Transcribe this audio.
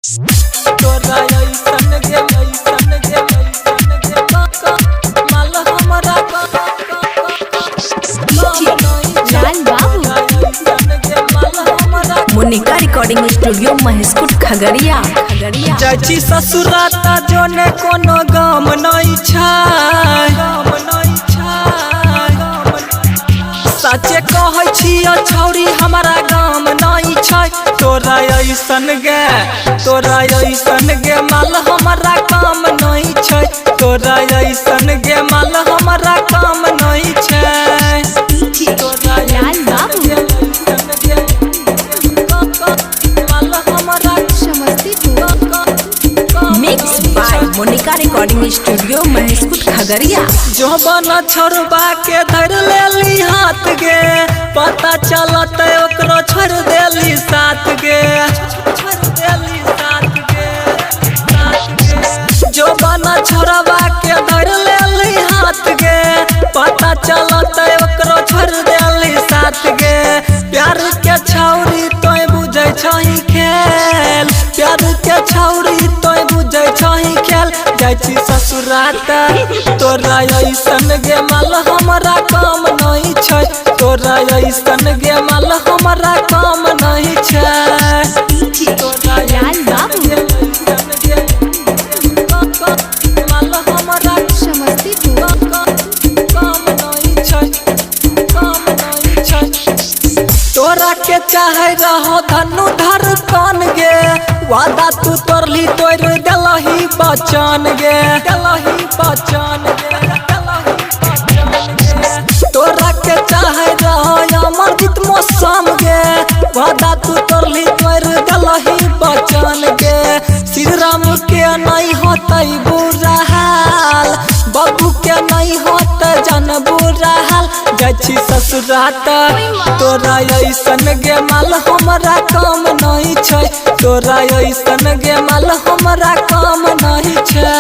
तोरा ऐसन गे माल हमरा लाल बाबू मोनिका रिकॉर्डिंग स्टूडियो महेशपुर खगड़िया। जाची ससुराता जोने कोनो गाम नहीं छै सचे कहै छियो छौरी हमारा गाम नहीं छै। तोरा ऐसन गे माल हमारा काम नहीं छै। तोरा ऐसन गे माल हमारा काम नहीं छै। Lal Babu mix by Monika recording studio Maheshpur Khagaria. जो बना छोड़बा के धर लेली हाथ गे पता चलत ओकरो छोड़ देली साथ गे जो बना छोड़बा के धर लेली हाथ गे पता चलत ओकरो छोड़ देली साथ गे। प्यार के छौरी तोय बुझै छही खेल प्यार के छौरी तोय बुझै छही खेल। जाची ससुरात तोरा ऐसन गे माल हमरा काम नहीं छै। तोरा ऐसन गे माल हमरा काम नहीं छै। लाल बाबू माल हमरा काम नहीं छै तोरा के चाहे रहो धनु धर कान गे वादा तू तोरली तोड़ देलही बचन गे तोरा के चाहे रहो अमरजीत मौसम गे वादा तू तोरली तोड़ देलही बचन गे। श्री राम के नहीं होतै बुरा हाल बाबू के नहीं होतै जन बुरा हाल। जाची ससुरात तोरा ऐसन गे माल हमरा काम नहीं छै। तोरा ऐसन गे माल हमरा काम नहीं छै।